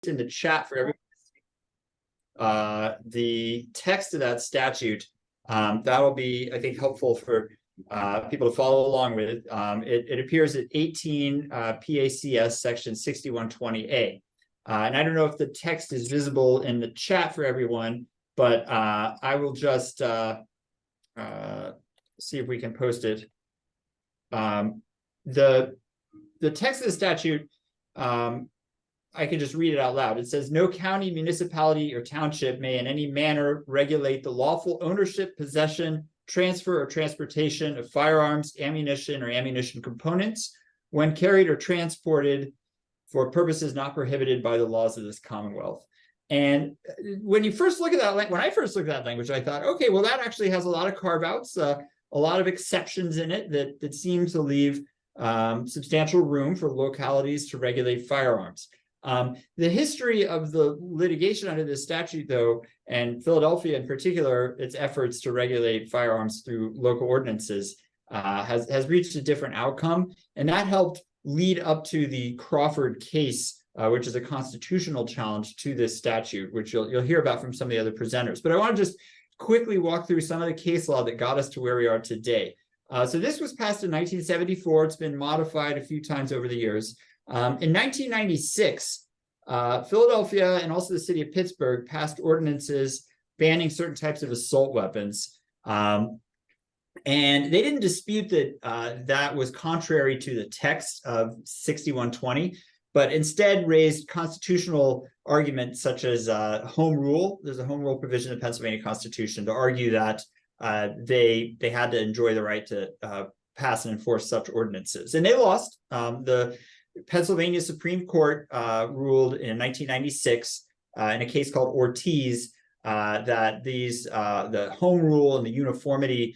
in the chat for everyone. The text of that statute, that'll be, I think, helpful for people to follow along with. It appears at 18 PACS section 6120A. And I don't know if the text is visible in the chat for everyone, but I will just see if we can post it. The text of the statute, I can just read it out loud. It says, no county, municipality, or township may in any manner regulate the lawful ownership, possession, transfer, or transportation of firearms, ammunition, or ammunition components when carried or transported for purposes not prohibited by the laws of this Commonwealth. And when you first look at that, when I first looked at that language, I thought, okay, well, that actually has a lot of carve-outs, a lot of exceptions in it that seem to leave substantial room for localities to regulate firearms. The history of the litigation under this statute, though, and Philadelphia in particular, its efforts to regulate firearms through local ordinances has reached a different outcome. And that helped lead up to the Crawford case, which is a constitutional challenge to this statute, which you'll hear about from some of the other presenters. But I want to just quickly walk through some of the case law that got us to where we are today. So this was passed in 1974. It's been modified a few times over the years. In 1996, Philadelphia and also the city of Pittsburgh passed ordinances banning certain types of assault weapons. And they didn't dispute that that was contrary to the text of 6120, but instead raised constitutional arguments such as home rule. There's a home rule provision in the Pennsylvania Constitution to argue that they had to enjoy the right to pass and enforce such ordinances. And they lost. The Pennsylvania Supreme Court ruled in 1996 in a case called Ortiz that the home rule and the uniformity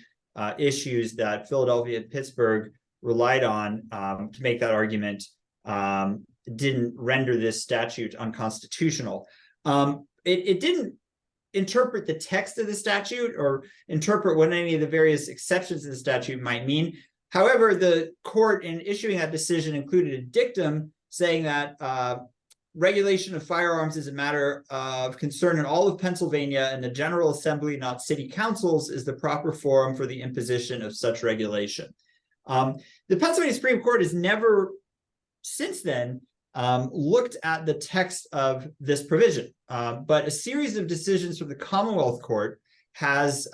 issues that Philadelphia and Pittsburgh relied on to make that argument didn't render this statute unconstitutional. It didn't interpret the text of the statute or interpret what any of the various exceptions of the statute might mean. However, the court in issuing that decision included a dictum saying that regulation of firearms is a matter of concern in all of Pennsylvania, and the General Assembly, not city councils, is the proper forum for the imposition of such regulation. The Pennsylvania Supreme Court has never since then looked at the text of this provision, but a series of decisions from the Commonwealth Court has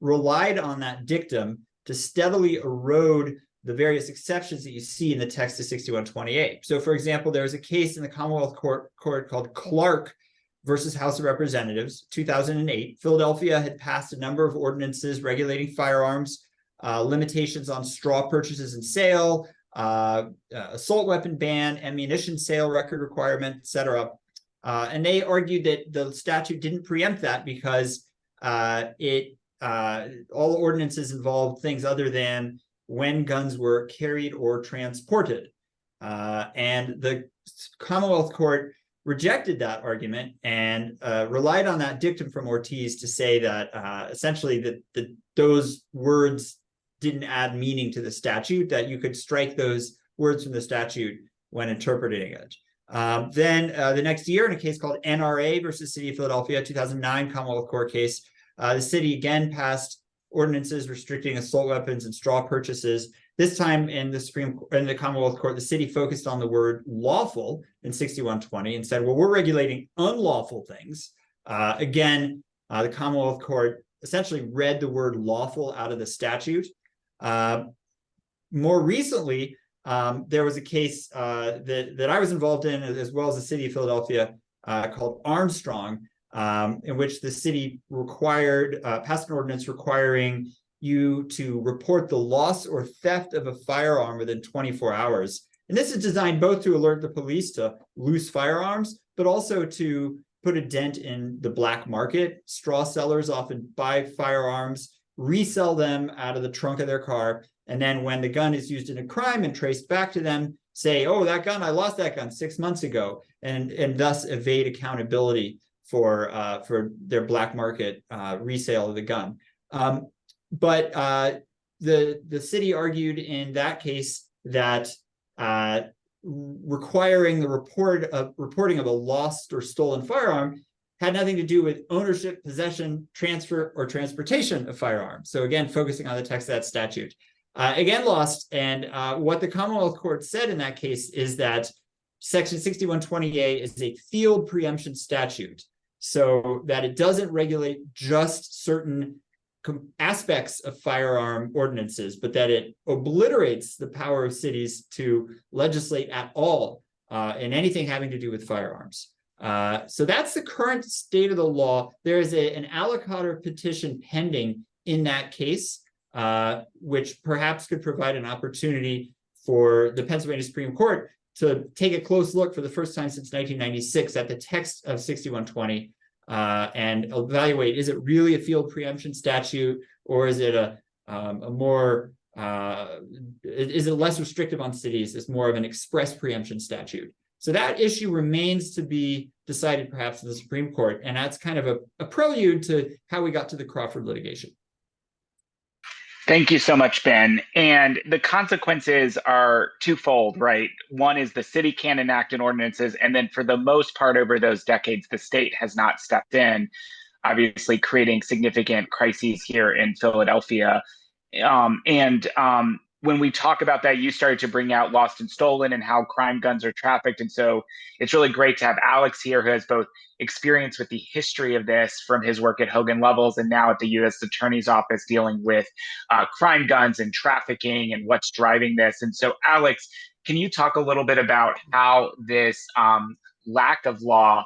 relied on that dictum to steadily erode the various exceptions that you see in the text of 6128. So, for example, there was a case in the Commonwealth Court called Clark versus House of Representatives, 2008. Philadelphia had passed a number of ordinances regulating firearms, limitations on straw purchases and sale, assault weapon ban, ammunition sale record requirement, etc. And they argued that the statute didn't preempt that because all ordinances involved things other than when guns were carried or transported. And the Commonwealth Court rejected that argument and relied on that dictum from Ortiz to say that essentially that those words didn't add meaning to the statute, that you could strike those words from the statute when interpreting it. Then the next year, in a case called NRA versus City of Philadelphia, 2009 Commonwealth Court case, the city again passed ordinances restricting assault weapons and straw purchases. This time in the Commonwealth Court, the city focused on the word lawful in 6120 and said, well, we're regulating unlawful things. Again, the Commonwealth Court essentially read the word lawful out of the statute. More recently, there was a case that I was involved in, as well as the city of Philadelphia, called Armstrong, in which the city passed an ordinance requiring you to report the loss or theft of a firearm within 24 hours. And this is designed both to alert the police to loose firearms, but also to put a dent in the black market. Straw sellers often buy firearms, resell them out of the trunk of their car, and then when the gun is used in a crime and traced back to them, say, oh, that gun, I lost that gun 6 months ago, and thus evade accountability for their black market resale of the gun. But the city argued in that case that requiring the reporting of a lost or stolen firearm had nothing to do with ownership, possession, transfer, or transportation of firearms. So again, focusing on the text of that statute. Again, lost. And what the Commonwealth Court said in that case is that Section 6120A is a field preemption statute, so that it doesn't regulate just certain aspects of firearm ordinances, but that it obliterates the power of cities to legislate at all in anything having to do with firearms. So that's the current state of the law. There is an aliquotter petition pending in that case, which perhaps could provide an opportunity for the Pennsylvania Supreme Court to take a close look for the first time since 1996 at the text of 6120 and evaluate, is it really a field preemption statute, or is it a more, is it less restrictive on cities? It's more of an express preemption statute. So that issue remains to be decided perhaps in the Supreme Court. And that's kind of a prelude to how we got to the Crawford litigation. Thank you so much, Ben. And the consequences are twofold, right? One is the city can't enact an ordinances. And then for the most part over those decades, the state has not stepped in, obviously creating significant crises here in Philadelphia. When we talk about that, you started to bring out lost and stolen and how crime guns are trafficked. And so it's really great to have Alex here, who has both experience with the history of this from his work at Hogan Lovells and now at the U.S. Attorney's Office dealing with crime guns and trafficking and what's driving this. And so, Alex, can you talk a little bit about how this lack of law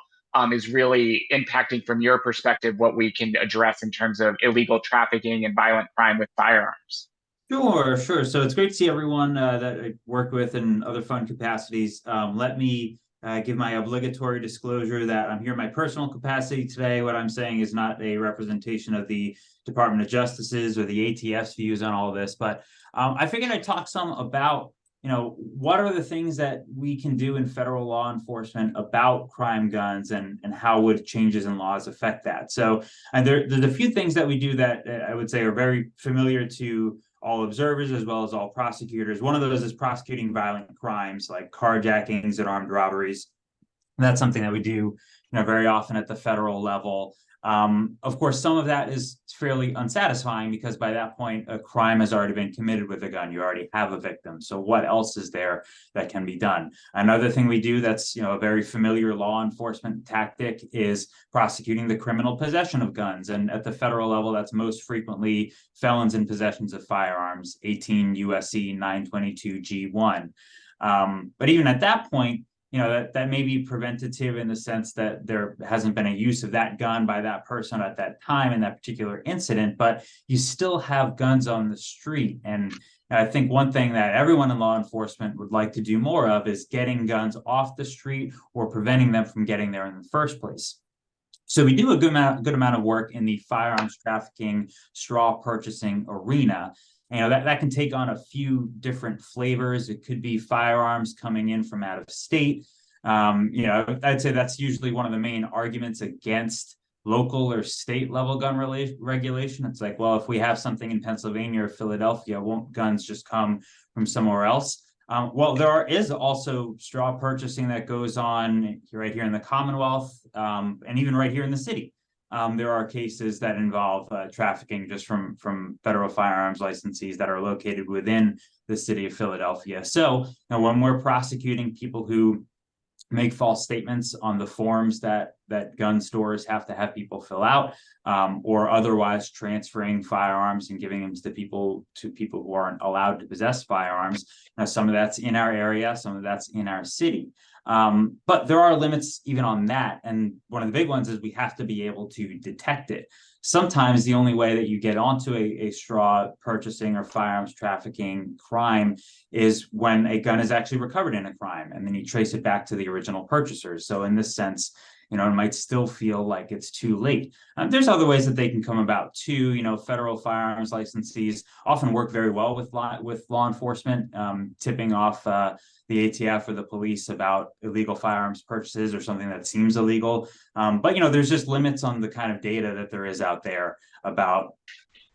is really impacting, from your perspective, what we can address in terms of illegal trafficking and violent crime with firearms? Sure. So it's great to see everyone that I work with in other fun capacities. Let me give my obligatory disclosure that I'm here in my personal capacity today. What I'm saying is not a representation of the Department of Justice's or the ATF's views on all of this, but I figured I'd talk some about, what are the things that we can do in federal law enforcement about crime guns, and how would changes in laws affect that? So there's a few things that we do that I would say are very familiar to all observers as well as all prosecutors. One of those is prosecuting violent crimes like carjackings and armed robberies. And that's something that we do, very often at the federal level. Of course, some of that is fairly unsatisfying because by that point, a crime has already been committed with a gun. You already have a victim. So what else is there that can be done? Another thing we do that's, a very familiar law enforcement tactic is prosecuting the criminal possession of guns. And at the federal level, that's most frequently felons in possessions of firearms, 18 U.S.C. 922 G1. But even at that point, that may be preventative in the sense that there hasn't been a use of that gun by that person at that time in that particular incident, but you still have guns on the street. And I think one thing that everyone in law enforcement would like to do more of is getting guns off the street or preventing them from getting there in the first place. So we do a good amount of work in the firearms trafficking, straw purchasing arena. That can take on a few different flavors. It could be firearms coming in from out of state. I'd say that's usually one of the main arguments against local or state level gun regulation. It's like, well, if we have something in Pennsylvania or Philadelphia, won't guns just come from somewhere else? Well, is also straw purchasing that goes on right here in the Commonwealth, and even right here in the city. There are cases that involve trafficking just from federal firearms licensees that are located within the city of Philadelphia. So when we're prosecuting people who make false statements on the forms that gun stores have to have people fill out, or otherwise transferring firearms and giving them to people who aren't allowed to possess firearms. Now, some of that's in our area, some of that's in our city. But there are limits even on that. And one of the big ones is we have to be able to detect it. Sometimes the only way that you get onto a straw purchasing or firearms trafficking crime is when a gun is actually recovered in a crime, and then you trace it back to the original purchasers. So in this sense, it might still feel like it's too late. There's other ways that they can come about too. Federal firearms licensees often work very well with law enforcement, tipping off the ATF or the police about illegal firearms purchases or something that seems illegal. But there's just limits on the kind of data that there is out there about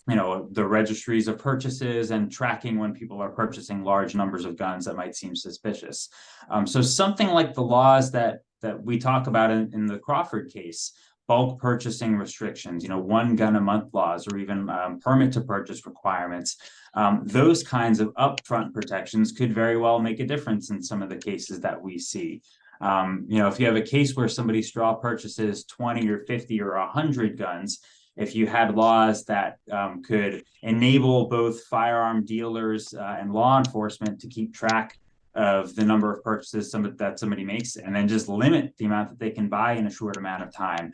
the registries of purchases and tracking when people are purchasing large numbers of guns that might seem suspicious. So something like the laws that we talk about in the Crawford case, bulk purchasing restrictions, 1 gun a month laws, or even permit to purchase requirements. Those kinds of upfront protections could very well make a difference in some of the cases that we see. If you have a case where somebody straw purchases 20 or 50 or 100 guns, if you had laws that could enable both firearm dealers and law enforcement to keep track of the number of purchases that somebody makes, and then just limit the amount that they can buy in a short amount of time,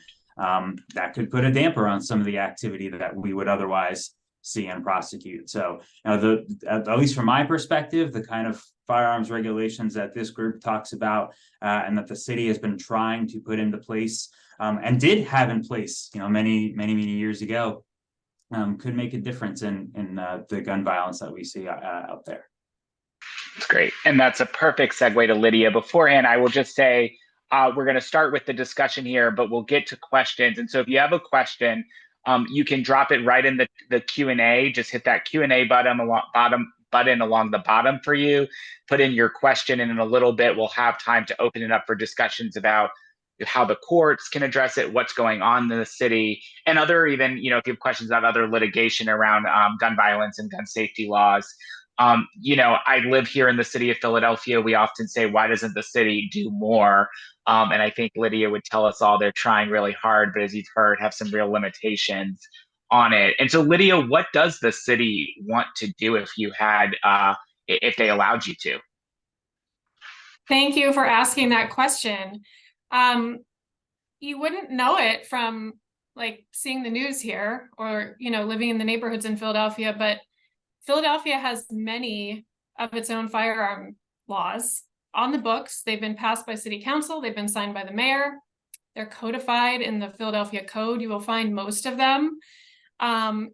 that could put a damper on some of the activity that we would otherwise see and prosecute. So, at least from my perspective, the kind of firearms regulations that this group talks about and that the city has been trying to put into place and did have in place, many years ago, could make a difference in the gun violence that we see out there. That's great. And that's a perfect segue to Lydia. Beforehand, I will just say, we're going to start with the discussion here, but we'll get to questions. And so if you have a question, you can drop it right in the Q&A. Just hit that Q&A button along the bottom for you. Put in your question, and in a little bit, we'll have time to open it up for discussions about how the courts can address it, what's going on in the city, and other even, if you have questions about other litigation around gun violence and gun safety laws. I live here in the city of Philadelphia. We often say, why doesn't the city do more? And I think Lydia would tell us all they're trying really hard, but as you've heard, have some real limitations on it. And so, Lydia, what does the city want to do if they allowed you to? Thank you for asking that question. You wouldn't know it from seeing the news here or, living in the neighborhoods in Philadelphia, but Philadelphia has many of its own firearm laws on the books. They've been passed by city council. They've been signed by the mayor. They're codified in the Philadelphia Code. You will find most of them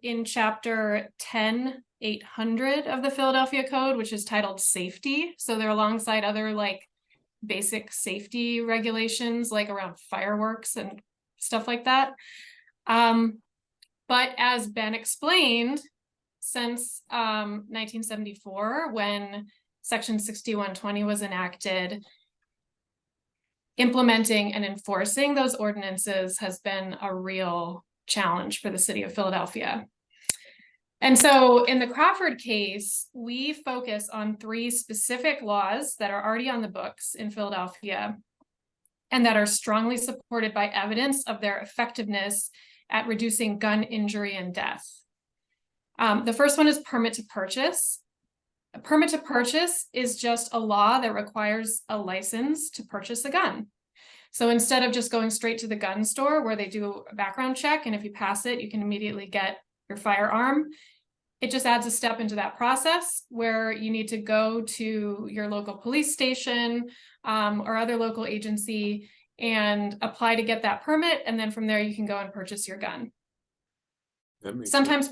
in chapter 10-800 of the Philadelphia Code, which is titled safety. So they're alongside other basic safety regulations, around fireworks and stuff like that. But as Ben explained, since 1974, when Section 6120 was enacted, implementing and enforcing those ordinances has been a real challenge for the city of Philadelphia. And so in the Crawford case, we focus on 3 specific laws that are already on the books in Philadelphia and that are strongly supported by evidence of their effectiveness at reducing gun injury and death. The first one is permit to purchase. A permit to purchase is just a law that requires a license to purchase a gun. So instead of just going straight to the gun store where they do a background check, and if you pass it, you can immediately get your firearm, it just adds a step into that process where you need to go to your local police station or other local agency and apply to get that permit. And then from there, you can go and purchase your gun. Sometimes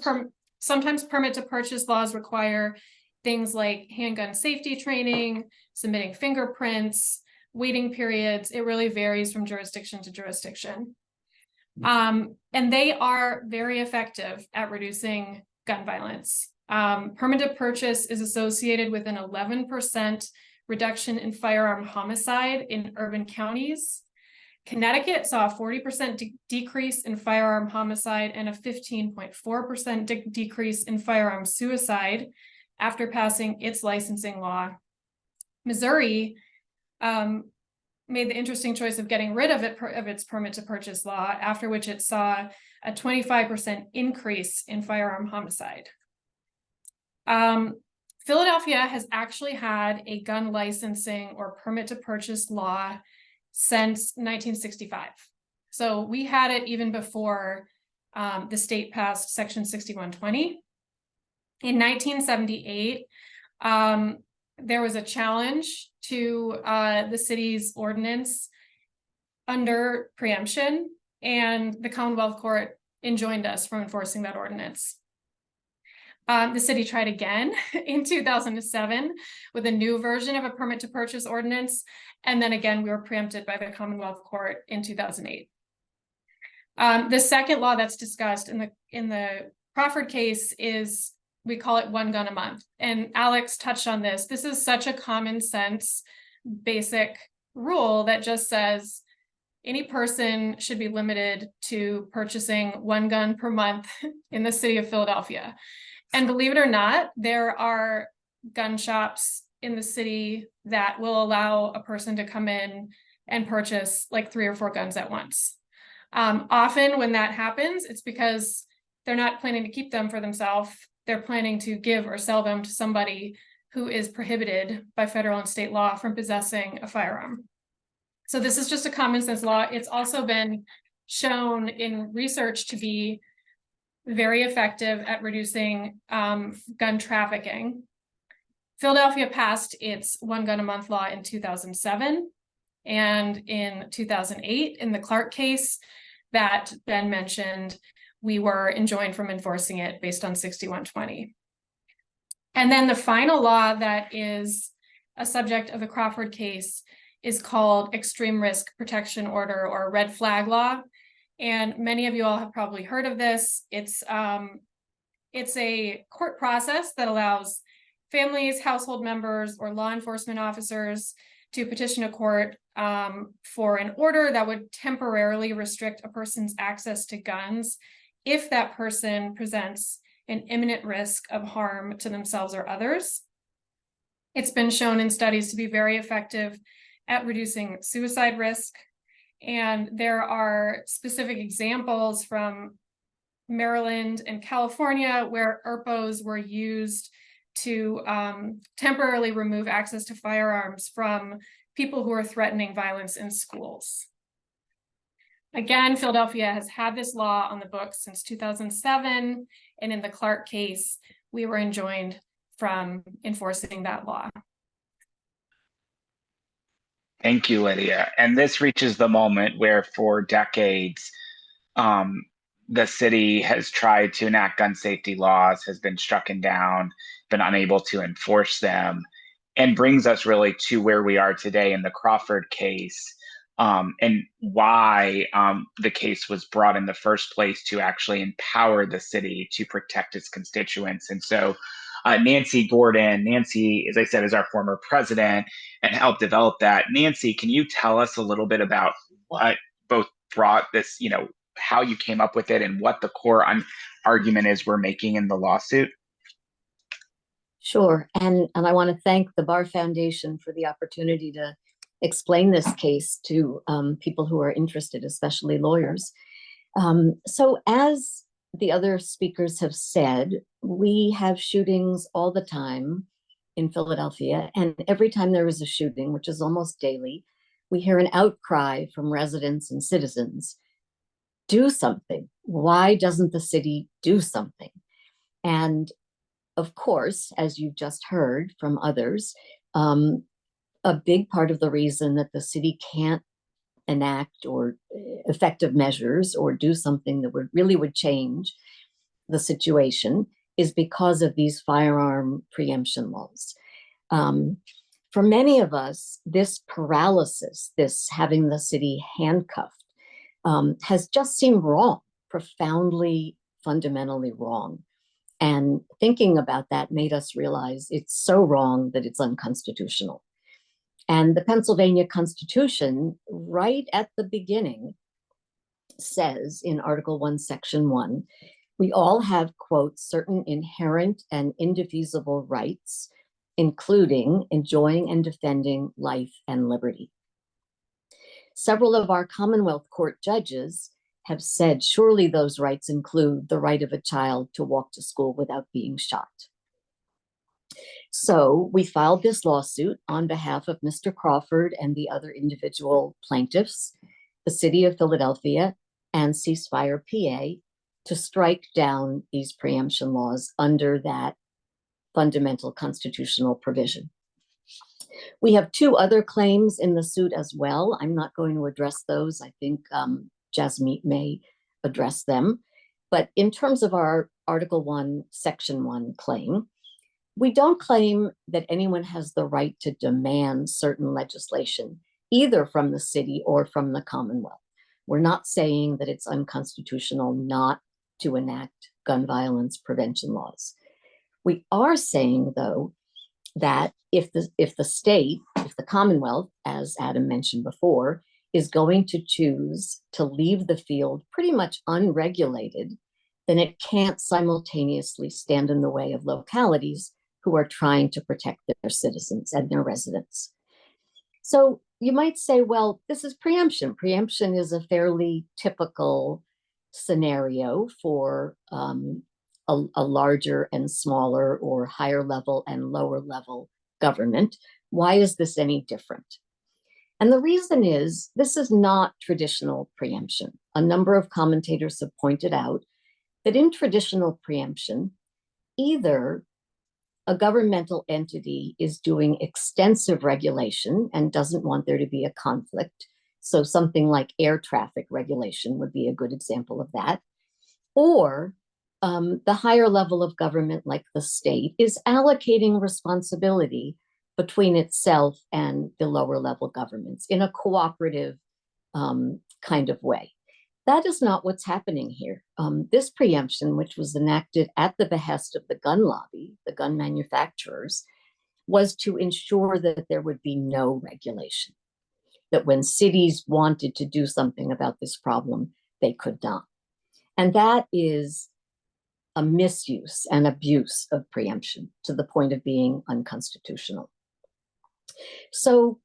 permit to purchase laws require things like handgun safety training, submitting fingerprints, waiting periods. It really varies from jurisdiction to jurisdiction. And they are very effective at reducing gun violence. Permit to purchase is associated with an 11% reduction in firearm homicide in urban counties. Connecticut saw a 40% decrease in firearm homicide and a 15.4% decrease in firearm suicide after passing its licensing law. Missouri made the interesting choice of getting rid of its permit to purchase law, after which it saw a 25% increase in firearm homicide. Philadelphia has actually had a gun licensing or permit to purchase law since 1965. So we had it even before the state passed Section 6120. In 1978, there was a challenge to the city's ordinance under preemption, and the Commonwealth Court enjoined us from enforcing that ordinance. The city tried again in 2007 with a new version of a permit to purchase ordinance. And then again, we were preempted by the Commonwealth Court in 2008. The second law that's discussed in the Crawford case is, we call it one gun a month. And Alex touched on this. This is such a common sense, basic rule that just says any person should be limited to purchasing one gun per month in the city of Philadelphia. And believe it or not, there are gun shops in the city that will allow a person to come in and purchase like 3 or 4 guns at once. Often when that happens, it's because they're not planning to keep them for themselves. They're planning to give or sell them to somebody who is prohibited by federal and state law from possessing a firearm. So this is just a common sense law. It's also been shown in research to be very effective at reducing gun trafficking. Philadelphia passed its one gun a month law in 2007. And in 2008, in the Clark case that Ben mentioned, we were enjoined from enforcing it based on 6120. And then the final law that is a subject of the Crawford case is called Extreme Risk Protection Order, or Red Flag Law. And many of you all have probably heard of this. It's a court process that allows families, household members, or law enforcement officers to petition a court for an order that would temporarily restrict a person's access to guns if that person presents an imminent risk of harm to themselves or others. It's been shown in studies to be very effective at reducing suicide risk. And there are specific examples from Maryland and California where ERPOs were used to temporarily remove access to firearms from people who are threatening violence in schools. Again, Philadelphia has had this law on the books since 2007, and in the Clark case, we were enjoined from enforcing that law. Thank you, Lydia. And this reaches the moment where for decades, the city has tried to enact gun safety laws, has been stricken down, been unable to enforce them, and brings us really to where we are today in the Crawford case, and why the case was brought in the first place to actually empower the city to protect its constituents. And so Nancy Gordon, Nancy, as I said, is our former president and helped develop that. Nancy, can you tell us a little bit about what both brought this, how you came up with it and what the core argument is we're making in the lawsuit? Sure. And I want to thank the Bar Foundation for the opportunity to explain this case to people who are interested, especially lawyers. So as the other speakers have said, we have shootings all the time in Philadelphia. And every time there is a shooting, which is almost daily, we hear an outcry from residents and citizens. Do something. Why doesn't the city do something? And of course, as you've just heard from others, a big part of the reason that the city can't enact or effective measures or do something that would change the situation is because of these firearm preemption laws. For many of us, this paralysis, this having the city handcuffed, has just seemed wrong, profoundly, fundamentally wrong. And thinking about that made us realize it's so wrong that it's unconstitutional. And the Pennsylvania Constitution, right at the beginning, says in Article 1, Section 1, we all have, quote, certain inherent and indefeasible rights, including enjoying and defending life and liberty. Several of our Commonwealth Court judges have said, surely those rights include the right of a child to walk to school without being shot. So we filed this lawsuit on behalf of Mr. Crawford and the other individual plaintiffs, the city of Philadelphia and Ceasefire PA, to strike down these preemption laws under that fundamental constitutional provision. We have 2 other claims in the suit as well. I'm not going to address those. I think Jasmeet may address them. But in terms of our Article 1, Section 1 claim, we don't claim that anyone has the right to demand certain legislation, either from the city or from the Commonwealth. We're not saying that it's unconstitutional not to enact gun violence prevention laws. We are saying, though, that if the state, if the Commonwealth, as Adam mentioned before, is going to choose to leave the field pretty much unregulated, then it can't simultaneously stand in the way of localities who are trying to protect their citizens and their residents. So you might say, well, this is preemption. Preemption is a fairly typical scenario for a larger and smaller or higher level and lower level government. Why is this any different? And the reason is this is not traditional preemption. A number of commentators have pointed out that in traditional preemption, either a governmental entity is doing extensive regulation and doesn't want there to be a conflict. So something like air traffic regulation would be a good example of that. Or the higher level of government, like the state, is allocating responsibility between itself and the lower level governments in a cooperative kind of way. That is not what's happening here. This preemption, which was enacted at the behest of the gun lobby, the gun manufacturers, was to ensure that there would be no regulation, that when cities wanted to do something about this problem, they could not. And that is a misuse and abuse of preemption to the point of being unconstitutional. So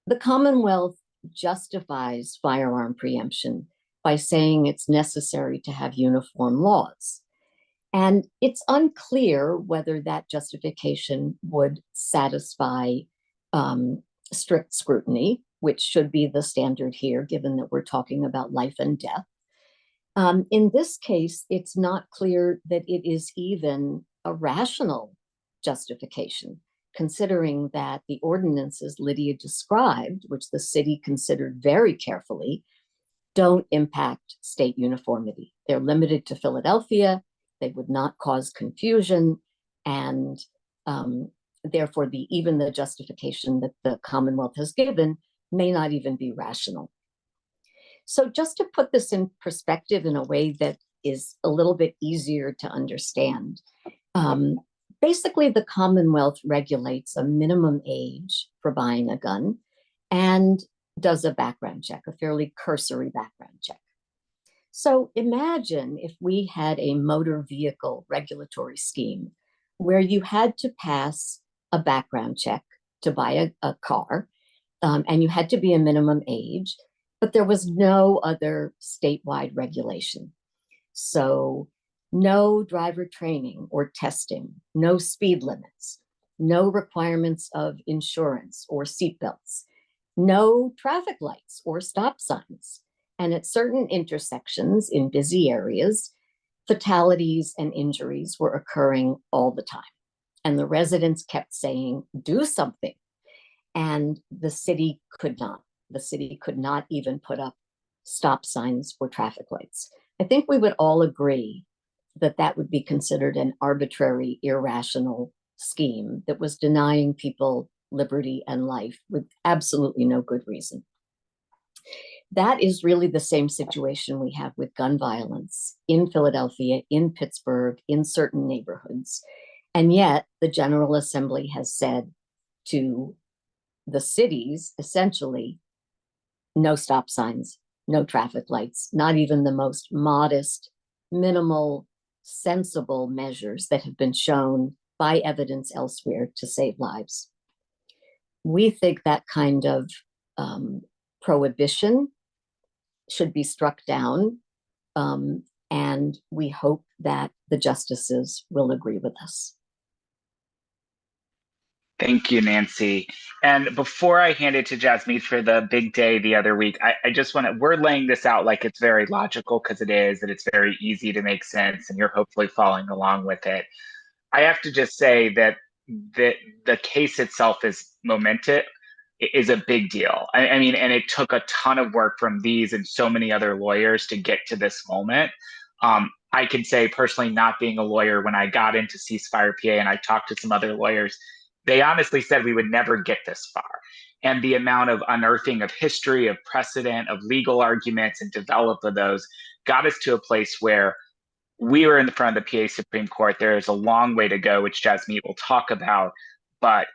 the Commonwealth justifies firearm preemption by saying it's necessary to have uniform laws. And it's unclear whether that justification would satisfy strict scrutiny, which should be the standard here, given that we're talking about life and death. In this case, it's not clear that it is even a rational justification, considering that the ordinances Lydia described, which the city considered very carefully, don't impact state uniformity. They're limited to Philadelphia. They would not cause confusion. And therefore, even the justification that the Commonwealth has given may not even be rational. So just to put this in perspective in a way that is a little bit easier to understand, basically the Commonwealth regulates a minimum age for buying a gun and does a background check, a fairly cursory background check. So imagine if we had a motor vehicle regulatory scheme where you had to pass a background check to buy a car, and you had to be a minimum age, but there was no other statewide regulation. So no driver training or testing, no speed limits, no requirements of insurance or seatbelts, no traffic lights or stop signs. And at certain intersections in busy areas, fatalities and injuries were occurring all the time. And the residents kept saying, do something. And the city could not. The city could not even put up stop signs or traffic lights. I think we would all agree that that would be considered an arbitrary, irrational scheme that was denying people liberty and life with absolutely no good reason. That is really the same situation we have with gun violence in Philadelphia, in Pittsburgh, in certain neighborhoods. And yet the General Assembly has said to the cities, essentially, no stop signs, no traffic lights, not even the most modest, minimal, sensible measures that have been shown by evidence elsewhere to save lives. We think that kind of prohibition should be struck down, and we hope that the justices will agree with us. Thank you, Nancy. And before I hand it to Jasmeet for the big day the other week, I just want to, we're laying this out like it's very logical because it is, and it's very easy to make sense, and you're hopefully following along with it. I have to just say that the case itself is momentous, is a big deal. I mean, and it took a ton of work from these and so many other lawyers to get to this moment. I can say personally, not being a lawyer, when I got into Ceasefire PA and I talked to some other lawyers, they honestly said we would never get this far. And the amount of unearthing of history, of precedent, of legal arguments and develop of those got us to a place where we were in the front of the PA Supreme Court. There is a long way to go, which Jasmeet will talk about, but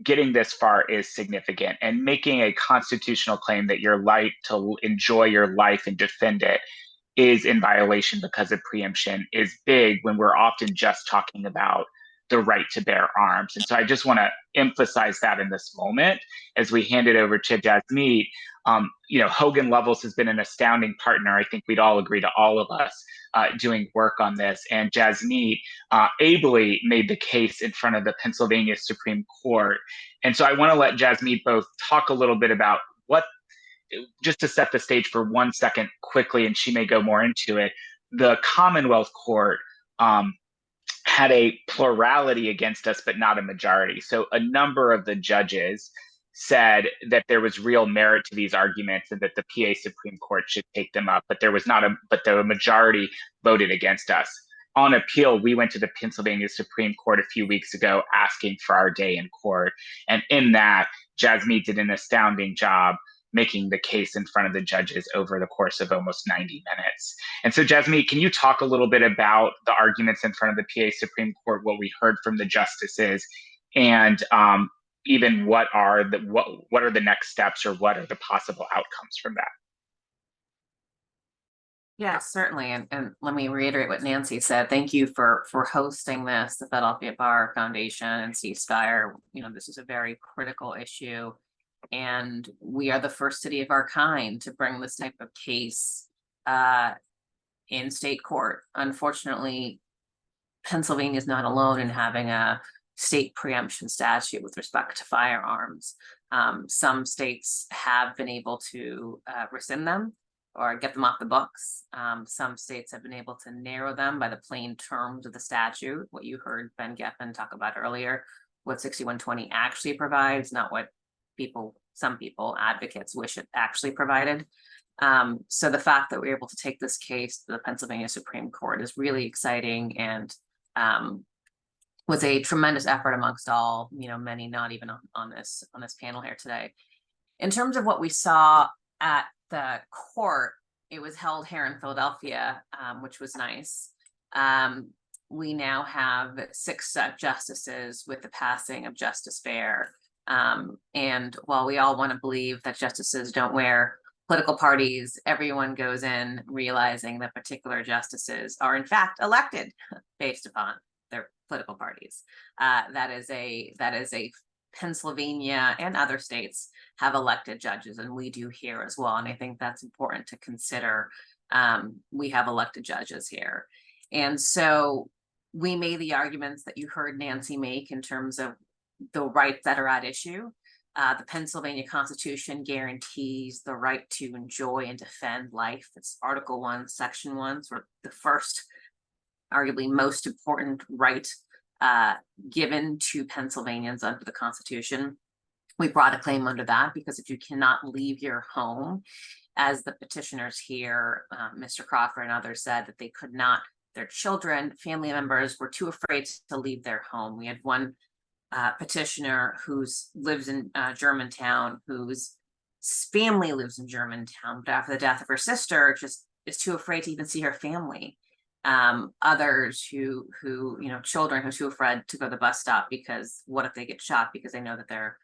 getting this far is significant, and making a constitutional claim that your right to enjoy your life and defend it is in violation because of preemption is big when we're often just talking about the right to bear arms. And so I just want to emphasize that in this moment as we hand it over to Jasmeet. Hogan Lovells has been an astounding partner. I think we'd all agree, to all of us, doing work on this. And Jasmeet ably made the case in front of the Pennsylvania Supreme Court. And so I want to let Jasmeet both talk a little bit about just to set the stage for 1 second quickly, and she may go more into it. The Commonwealth Court had a plurality against us, but not a majority. So a number of the judges said that there was real merit to these arguments and that the PA Supreme Court should take them up, but the majority voted against us. On appeal, we went to the Pennsylvania Supreme Court a few weeks ago asking for our day in court. And in that, Jasmeet did an astounding job making the case in front of the judges over the course of almost 90 minutes. And so, Jasmeet, can you talk a little bit about the arguments in front of the PA Supreme Court, what we heard from the justices, and even what are the next steps, or what are the possible outcomes from that? Yeah, certainly. And let me reiterate what Nancy said. Thank you for hosting this, the Philadelphia Bar Foundation and C Spire. This is a very critical issue. And we are the first city of our kind to bring this type of case in state court. Unfortunately, Pennsylvania is not alone in having a state preemption statute with respect to firearms. Some states have been able to rescind them or get them off the books. Some states have been able to narrow them by the plain terms of the statute, what you heard Ben Geffen talk about earlier, what 6120 actually provides, not what some people, advocates, wish it actually provided. So the fact that we're able to take this case to the Pennsylvania Supreme Court is really exciting, and was a tremendous effort amongst all, many not even on this panel here today. In terms of what we saw at the court, it was held here in Philadelphia, which was nice. We now have 6 justices with the passing of Justice Fair. And while we all want to believe that justices don't wear political parties, everyone goes in realizing that particular justices are in fact elected based upon their political parties. That is a Pennsylvania and other states have elected judges, and we do here as well. And I think that's important to consider. We have elected judges here. And so we made the arguments that you heard Nancy make in terms of the rights that are at issue. The Pennsylvania Constitution guarantees the right to enjoy and defend life. It's Article 1, Section 1, sort of the first, arguably most important right given to Pennsylvanians under the Constitution. We brought a claim under that because if you cannot leave your home, as the petitioners here, Mr. Crawford and others said that they could not, their children, family members were too afraid to leave their home. We had one petitioner who lives in Germantown, whose family lives in Germantown, but after the death of her sister, just is too afraid to even see her family. Others who children who are too afraid to go to the bus stop because what if they get shot because they know that their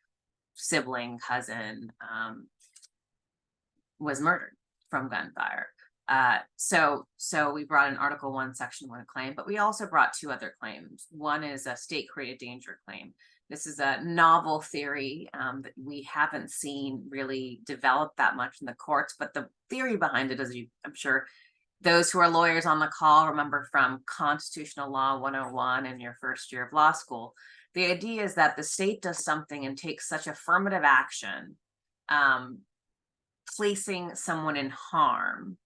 sibling, cousin was murdered from gunfire. So we brought an Article 1, Section 1 claim, but we also brought 2 other claims. One is a state created danger claim. This is a novel theory that we haven't seen really developed that much in the courts, but the theory behind it is, I'm sure those who are lawyers on the call remember from Constitutional Law 101 in your first year of law school. The idea is that the state does something and takes such affirmative action, placing someone in harm,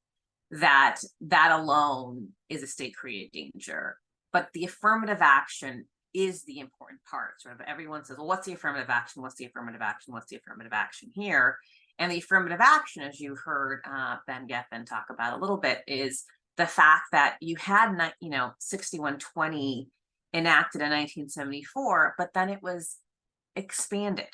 that alone is a state created danger. But the affirmative action is the important part. Sort of everyone says, well, what's the affirmative action? What's the affirmative action? What's the affirmative action here? And the affirmative action, as you heard Ben Geffen talk about a little bit, is the fact that you had 6120 enacted in 1974, but then it was expanded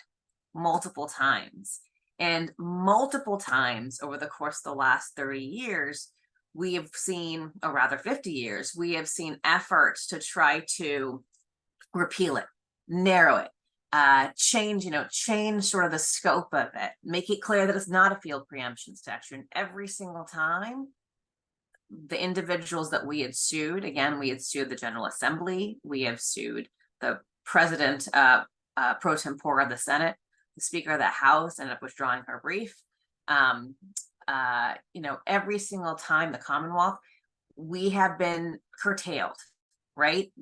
multiple times. And multiple times over the course of the last 30 years, we have seen, or rather 50 years, we have seen efforts to try to repeal it, narrow it, change sort of the scope of it, make it clear that it's not a field preemption statute. And every single time, the individuals that we had sued, again, we had sued the General Assembly, we have sued the President pro tempore of the Senate, the Speaker of the House ended up withdrawing her brief. Every single time the Commonwealth, we have been curtailed, right?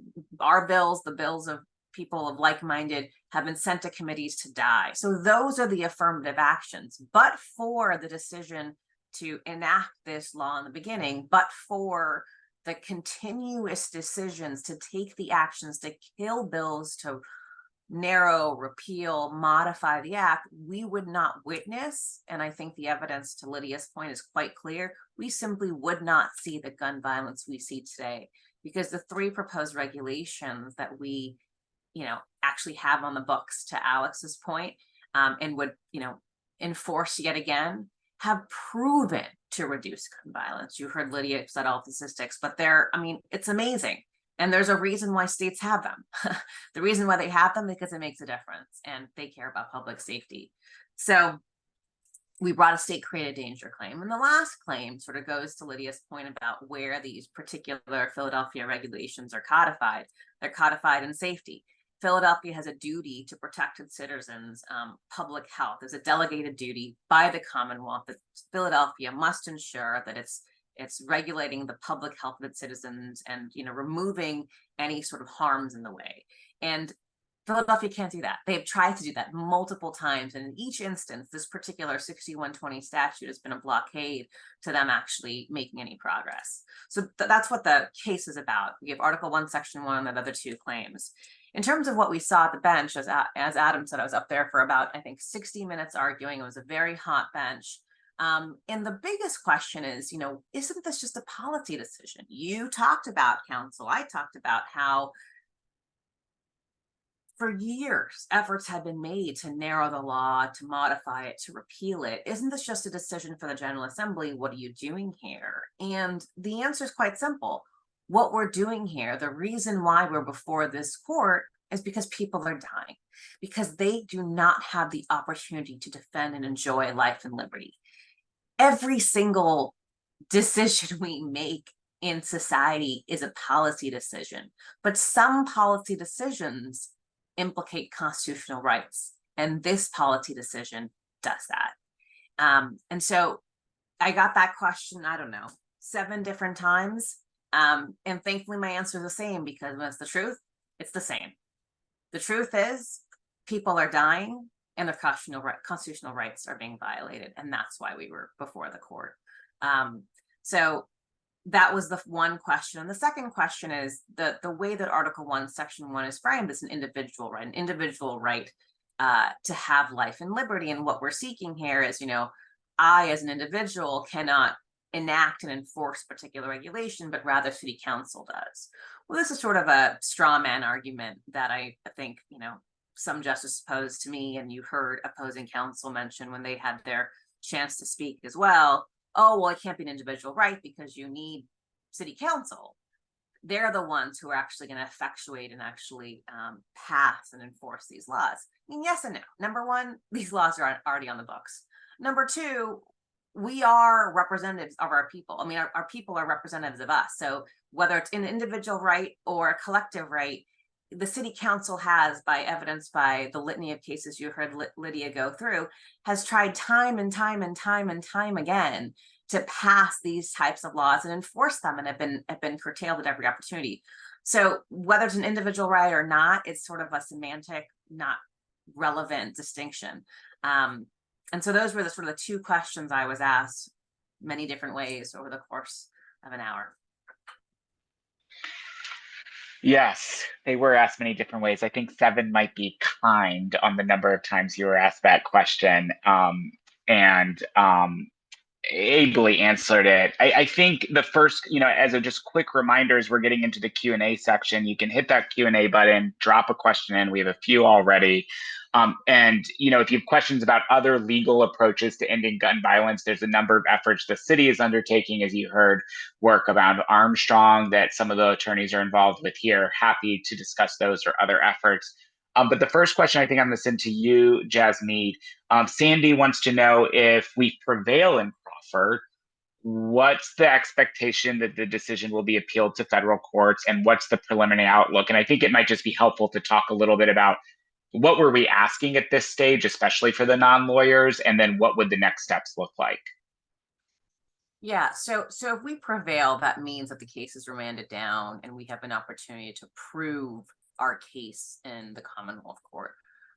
Our bills, the bills of people of like-minded, have been sent to committees to die. So those are the affirmative actions. But for the decision to enact this law in the beginning, but for the continuous decisions to take the actions to kill bills, to narrow, repeal, modify the act, we would not witness, and I think the evidence to Lydia's point is quite clear, we simply would not see the gun violence we see today, because the 3 proposed regulations that we, actually have on the books, to Alex's point, and would, enforce yet again, have proven to reduce gun violence. You heard Lydia said all the statistics, but it's amazing. And there's a reason why states have them. The reason why they have them, because it makes a difference and they care about public safety. So we brought a state created danger claim. And the last claim sort of goes to Lydia's point about where these particular Philadelphia regulations are codified. They're codified in safety. Philadelphia has a duty to protect its citizens' public health. There's a delegated duty by the Commonwealth that Philadelphia must ensure that it's regulating the public health of its citizens and removing any sort of harms in the way. And Philadelphia can't do that. They've tried to do that multiple times, and in each instance, this particular 6120 statute has been a blockade to them actually making any progress. So that's what the case is about. We have Article 1, Section 1, and the other 2 claims. In terms of what we saw at the bench, as Adam said, I was up there for about, I think, 60 minutes arguing. It was a very hot bench. And the biggest question is, isn't this just a policy decision? You talked about, counsel, I talked about how for years, efforts have been made to narrow the law, to modify it, to repeal it. Isn't this just a decision for the General Assembly? What are you doing here? And the answer is quite simple. What we're doing here, the reason why we're before this court, is because people are dying, because they do not have the opportunity to defend and enjoy life and liberty. Every single decision we make in society is a policy decision, but some policy decisions implicate constitutional rights, and this policy decision does that. And so I got that question, I don't know, 7 different times, and thankfully my answer is the same, because when it's the truth, it's the same. The truth is people are dying and their constitutional rights are being violated, and that's why we were before the court. So that was the one question. And the second question is the way that Article 1, Section 1 is framed is an individual right to have life and liberty. And what we're seeking here is, I as an individual cannot enact and enforce particular regulation, but rather city council does. Well, this is sort of a straw man argument that I think, some justices posed to me, and you heard opposing counsel mention when they had their chance to speak as well. Oh, well, it can't be an individual right because you need city council. They're the ones who are actually going to effectuate and actually pass and enforce these laws. I mean, yes and no. Number one, these laws are already on the books. Number two, we are representatives of our people. I mean, our people are representatives of us. So whether it's an individual right or a collective right, the city council has, by evidenced by the litany of cases you heard Lydia go through, has tried time and time and time and time again to pass these types of laws and enforce them, and have been curtailed at every opportunity. So whether it's an individual right or not, it's sort of a semantic, not relevant distinction. And so those were the sort of the 2 questions I was asked many different ways over the course of an hour. Yes, they were asked many different ways. I think 7 might be kind on the number of times you were asked that question. ably answered it. I think the first, as a just quick reminder, as we're getting into the Q&A section, you can hit that Q&A button, drop a question in. We have a few already. And, if you have questions about other legal approaches to ending gun violence, there's a number of efforts the city is undertaking, as you heard, work around Armstrong that some of the attorneys are involved with here. Happy to discuss those or other efforts. But the first question I think I'm going to send to you, Jasmeet. Sandy wants to know if we prevail in Crawford, what's the expectation that the decision will be appealed to federal courts, and what's the preliminary outlook? And I think it might just be helpful to talk a little bit about what were we asking at this stage, especially for the non-lawyers, and then what would the next steps look like? Yeah, so if we prevail, that means that the case is remanded down and we have an opportunity to prove our case in the Commonwealth Court.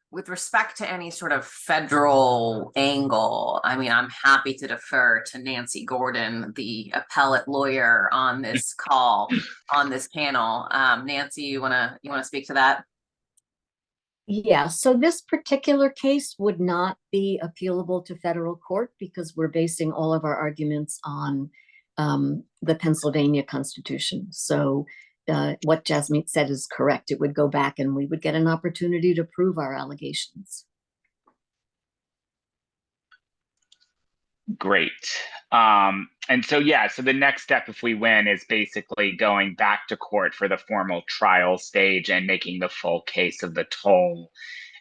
With respect to any sort of federal angle, I mean, I'm happy to defer to Nancy Gordon, the appellate lawyer on this call, on this panel. Nancy, you wanna speak to that? Yeah, so this particular case would not be appealable to federal court because we're basing all of our arguments on the Pennsylvania Constitution. So what Jasmeet said is correct. It would go back and we would get an opportunity to prove our allegations. Great. And so the next step, if we win, is basically going back to court for the formal trial stage and making the full case of the toll,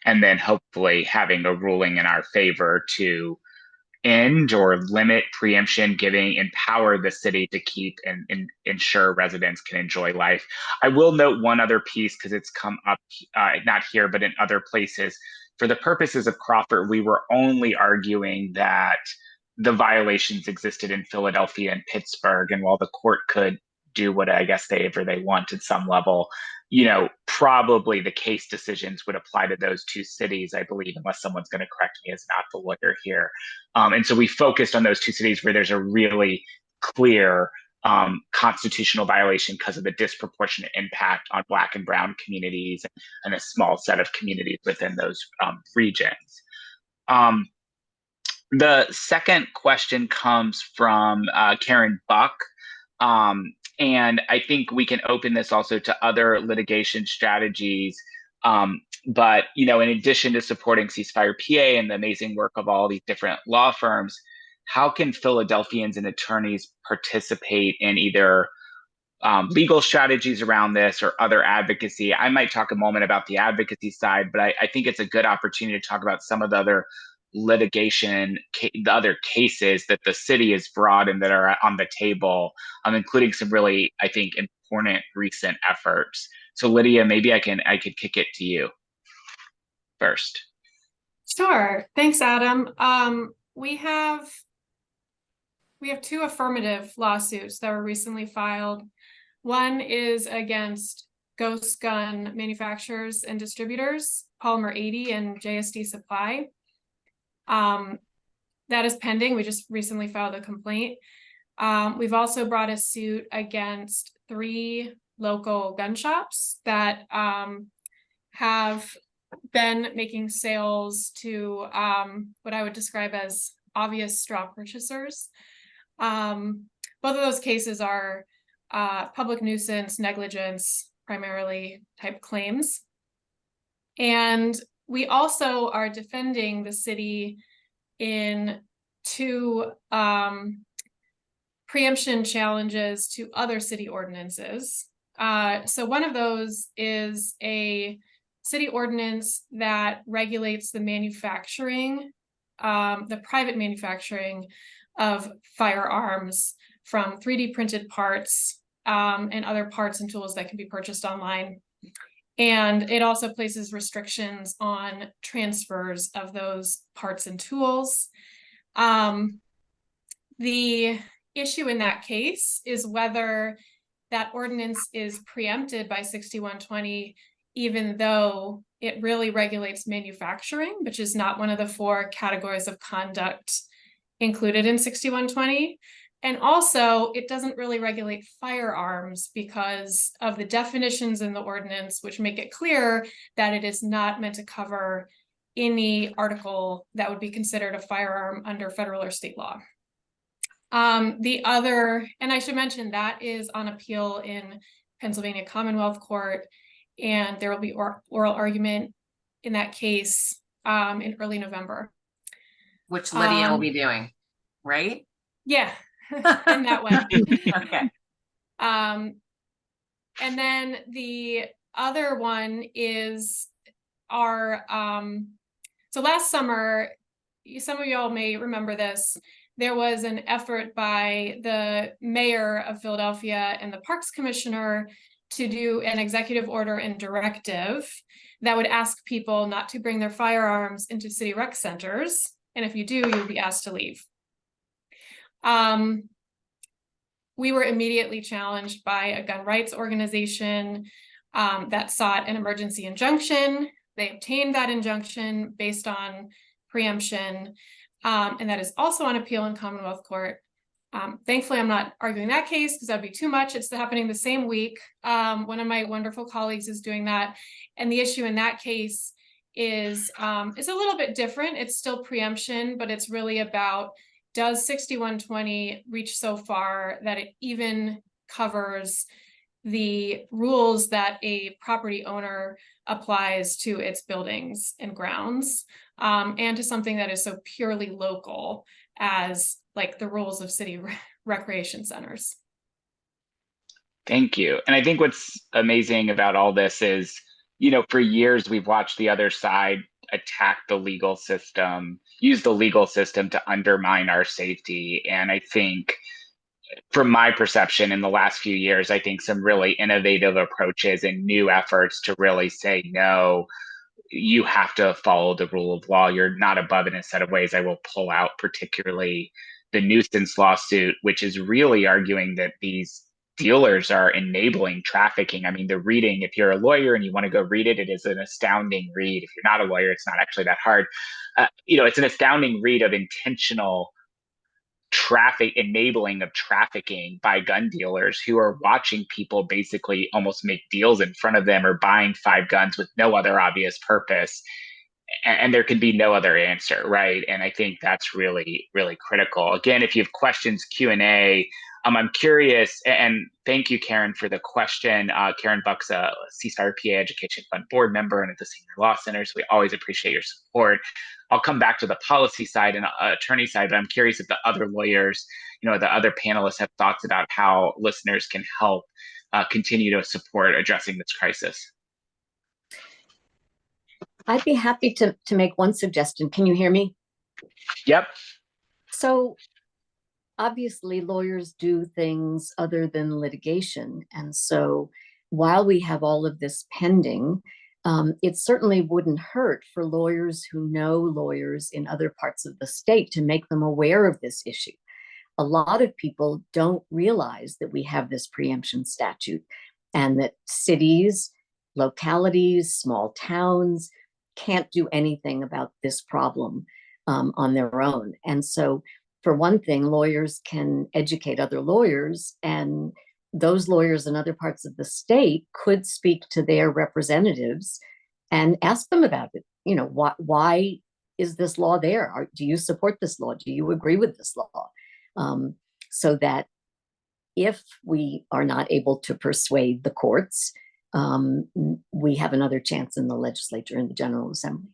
and then hopefully having a ruling in our favor to end or limit preemption, empower the city to keep and ensure residents can enjoy life. I will note one other piece because it's come up, not here, but in other places. For the purposes of Crawford, we were only arguing that the violations existed in Philadelphia and Pittsburgh. And while the court could do what I guess they want at some level, probably the case decisions would apply to those two cities, I believe, unless someone's going to correct me as not the lawyer here. And so we focused on those two cities where there's a really clear constitutional violation because of the disproportionate impact on Black and Brown communities and a small set of communities within those regions. The second question comes from Karen Buck. And I think we can open this also to other litigation strategies. But, in addition to supporting Ceasefire PA and the amazing work of all these different law firms, how can Philadelphians and attorneys participate in either legal strategies around this or other advocacy? I might talk a moment about the advocacy side, but I think it's a good opportunity to talk about some of the other litigation, the other cases that the city has brought and that are on the table, including some really, I think, important recent efforts. So Lydia, maybe I could kick it to you first. Sure. Thanks, Adam. We have two affirmative lawsuits that were recently filed. One is against Ghost Gun manufacturers and distributors, Polymer 80 and JSD Supply. That is pending. We just recently filed a complaint. We've also brought a suit against 3 local gun shops that have been making sales to what I would describe as obvious straw purchasers. Both of those cases are public nuisance, negligence, primarily type claims. And we also are defending the city in 2 preemption challenges to other city ordinances. So one of those is a city ordinance that regulates the manufacturing, the private manufacturing of firearms from 3D printed parts and other parts and tools that can be purchased online. And it also places restrictions on transfers of those parts and tools. The issue in that case is whether that ordinance is preempted by 6120, even though it really regulates manufacturing, which is not one of the 4 categories of conduct included in 6120. And also, it doesn't really regulate firearms because of the definitions in the ordinance, which make it clear that it is not meant to cover any article that would be considered a firearm under federal or state law. The other, and I should mention that is on appeal in Pennsylvania Commonwealth Court, and there will be oral argument in that case in early November. Which Lydia will be doing, right? Yeah, in that way. Okay. And then the other one is our, so last summer, some of y'all may remember this, there was an effort by the mayor of Philadelphia and the Parks Commissioner to do an executive order and directive that would ask people not to bring their firearms into city rec centers. And if you do, you'll be asked to leave. We were immediately challenged by a gun rights organization that sought an emergency injunction. They obtained that injunction based on preemption, and that is also on appeal in Commonwealth Court. Thankfully, I'm not arguing that case because that'd be too much. It's happening the same week. One of my wonderful colleagues is doing that. And the issue in that case is it's a little bit different. It's still preemption, but it's really about, does 6120 reach so far that it even covers the rules that a property owner applies to its buildings and grounds, and to something that is so purely local as like the rules of city recreation centers. Thank you. And I think what's amazing about all this is, you know, for years we've watched the other side attack the legal system, use the legal system to undermine our safety. And I think from my perception in the last few years, I think some really innovative approaches and new efforts to really say, no, you have to follow the rule of law. You're not above it in a set of ways. I will pull out particularly the nuisance lawsuit, which is really arguing that these dealers are enabling trafficking. I mean, the reading, if you're a lawyer and you want to go read it, it is an astounding read. If you're not a lawyer, it's not actually that hard. It's an astounding read of intentional enabling of trafficking by gun dealers who are watching people basically almost make deals in front of them or buying 5 guns with no other obvious purpose. And there can be no other answer, right? And I think that's really, really critical. Again, if you have questions, Q&A, I'm curious, and thank you, Karen, for the question. Karen Buck's a Ceasefire PA Education Fund board member and at the Senior Law Center, so we always appreciate your support. I'll come back to the policy side and attorney side, but I'm curious if the other lawyers, the other panelists have thoughts about how listeners can help continue to support addressing this crisis. I'd be happy to make one suggestion. Can you hear me? Yep. So obviously lawyers do things other than litigation. And so while we have all of this pending, it certainly wouldn't hurt for lawyers who know lawyers in other parts of the state to make them aware of this issue. A lot of people don't realize that we have this preemption statute and that cities, localities, small towns can't do anything about this problem on their own. And so for one thing, lawyers can educate other lawyers, and those lawyers in other parts of the state could speak to their representatives and ask them about it. Why is this law there? Do you support this law? Do you agree with this law? So that if we are not able to persuade the courts, we have another chance in the legislature and the General Assembly.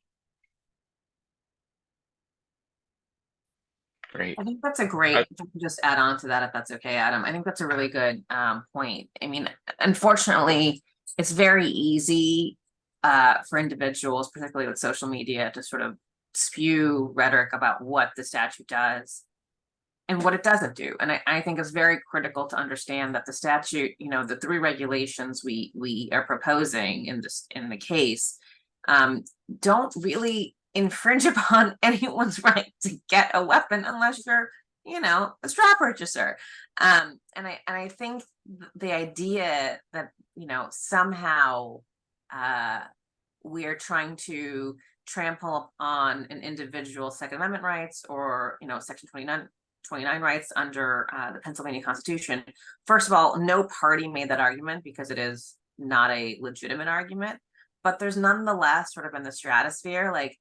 Great. I think that's a great, if I can just add on to that, if that's okay, Adam. I think that's a really good point. I mean, unfortunately, it's very easy for individuals, particularly with social media, to sort of spew rhetoric about what the statute does and what it doesn't do. And I think it's very critical to understand that the statute, the 3 regulations we are proposing in the case don't really infringe upon anyone's right to get a weapon unless you're, a straw purchaser. And I think the idea that, somehow we're trying to trample on an individual's Second Amendment rights or, Section 29 rights under the Pennsylvania Constitution. First of all, no party made that argument because it is not a legitimate argument, but there's nonetheless sort of in the stratosphere, like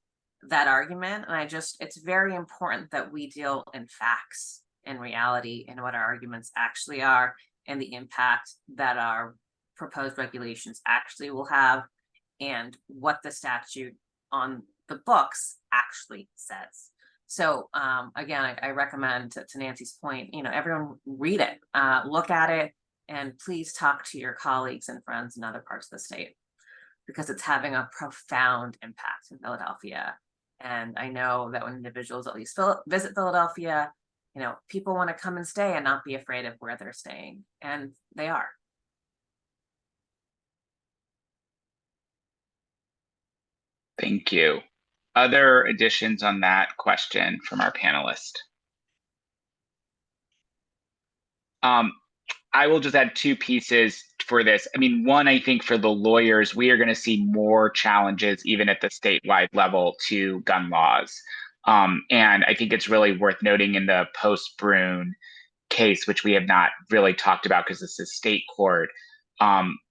that argument. And it's very important that we deal in facts in reality and what our arguments actually are and the impact that our proposed regulations actually will have and what the statute on the books actually says. So again, I recommend to Nancy's point, everyone read it, look at it, and please talk to your colleagues and friends in other parts of the state because it's having a profound impact in Philadelphia. And I know that when individuals at least visit Philadelphia, people want to come and stay and not be afraid of where they're staying, and they are. Thank you. Other additions on that question from our panelist? I will just add two pieces for this. I mean, one, I think for the lawyers, we are going to see more challenges even at the statewide level to gun laws. And I think it's really worth noting in the post-Brune case, which we have not really talked about because this is state court,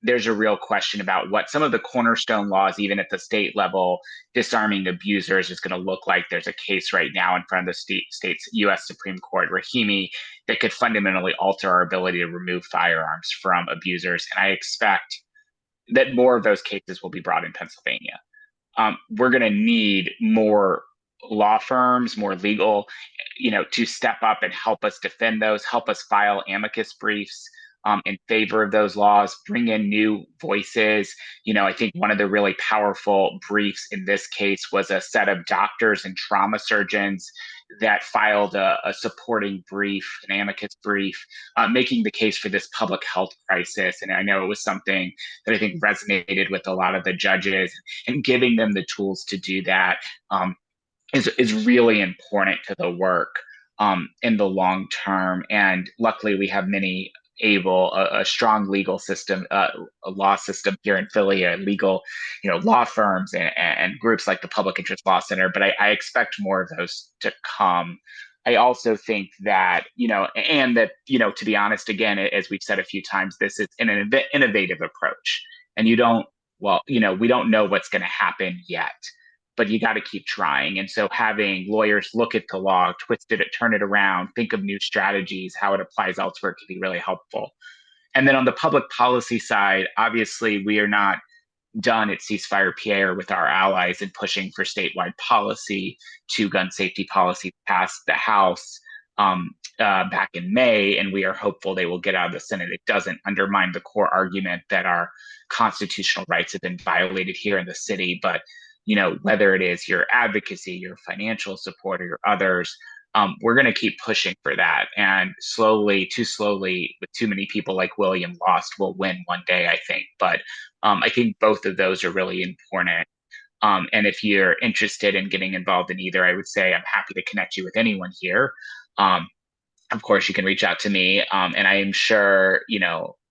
there's a real question about what some of the cornerstone laws, even at the state level, disarming abusers is going to look like. There's a case right now in front of the state's U.S. Supreme Court, Rahimi, that could fundamentally alter our ability to remove firearms from abusers. And I expect that more of those cases will be brought in Pennsylvania. We're going to need more law firms, more legal, to step up and help us defend those, help us file amicus briefs in favor of those laws, bring in new voices. I think one of the really powerful briefs in this case was a set of doctors and trauma surgeons that filed a supporting brief, an amicus brief, making the case for this public health crisis. And I know it was something that I think resonated with a lot of the judges, and giving them the tools to do that is really important to the work in the long term. And luckily, we have many a strong legal system, a law system here in Philly, legal, law firms and groups like the Public Interest Law Center. But I expect more of those to come. I also think that, and that, to be honest, again, as we've said a few times, this is an innovative approach. And we don't know what's going to happen yet, but you got to keep trying. And so having lawyers look at the law, twist it, turn it around, think of new strategies, how it applies elsewhere can be really helpful. And then on the public policy side, obviously we are not done at Ceasefire PA or with our allies in pushing for statewide policy to gun safety policy passed the House back in May, and we are hopeful they will get out of the Senate. It doesn't undermine the core argument that our constitutional rights have been violated here in the city, but whether it is your advocacy, your financial support, or your others, we're going to keep pushing for that. And too slowly, with too many people like William lost, we'll win one day, I think. But I think both of those are really important. And if you're interested in getting involved in either, I would say I'm happy to connect you with anyone here. Of course, you can reach out to me. And I am sure,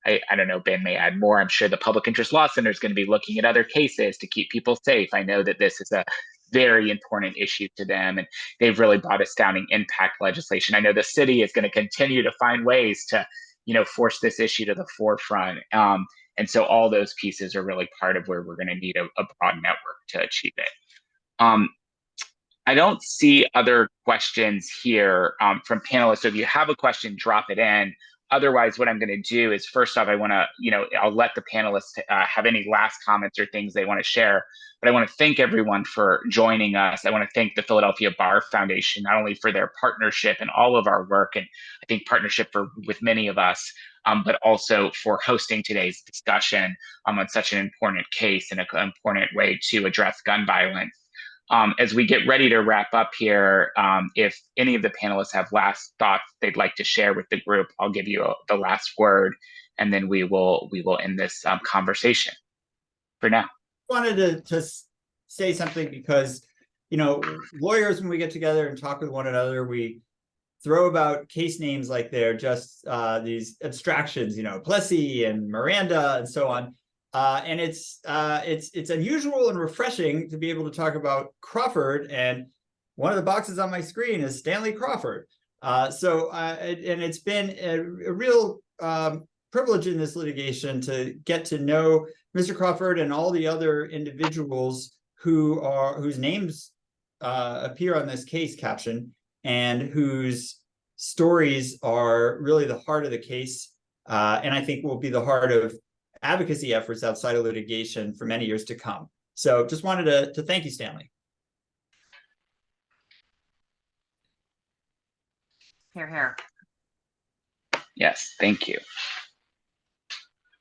I don't know, Ben may add more. I'm sure the Public Interest Law Center is going to be looking at other cases to keep people safe. I know that this is a very important issue to them, and they've really brought astounding impact legislation. I know the city is going to continue to find ways to, force this issue to the forefront. And so all those pieces are really part of where we're going to need a broad network to achieve it. I don't see other questions here from panelists. So if you have a question, drop it in. Otherwise, what I'm going to do is, first off, I want to, I'll let the panelists have any last comments or things they want to share. But I want to thank everyone for joining us. I want to thank the Philadelphia Bar Foundation, not only for their partnership and all of our work, and I think partnership with many of us, but also for hosting today's discussion on such an important case and an important way to address gun violence. As we get ready to wrap up here, if any of the panelists have last thoughts they'd like to share with the group, I'll give you the last word, and then we will end this conversation for now. I wanted to say something because, lawyers, when we get together and talk with one another, we throw about case names like they're just these abstractions, Plessy and Miranda and so on. And it's unusual and refreshing to be able to talk about Crawford, and one of the boxes on my screen is Stanley Crawford. And it's been a real privilege in this litigation to get to know Mr. Crawford and all the other individuals whose names appear on this case caption, and whose stories are really the heart of the case, and I think will be the heart of advocacy efforts outside of litigation for many years to come. So just wanted to thank you, Stanley. Here. Yes, thank you.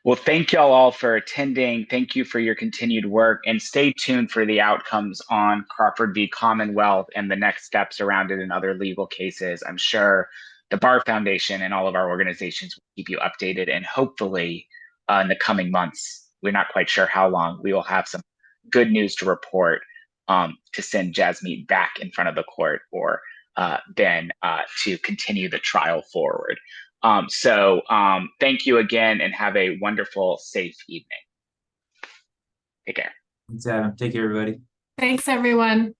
Well, thank y'all all for attending. Thank you for your continued work, and stay tuned for the outcomes on Crawford v. Commonwealth and the next steps around it in other legal cases. I'm sure the Bar Foundation and all of our organizations will keep you updated, and hopefully in the coming months, we're not quite sure how long, we will have some good news to report to send Jasmeet back in front of the court, or then to continue the trial forward. Thank you again, and have a wonderful, safe evening. Take care. Thanks, Adam. Take care, everybody. Thanks, everyone.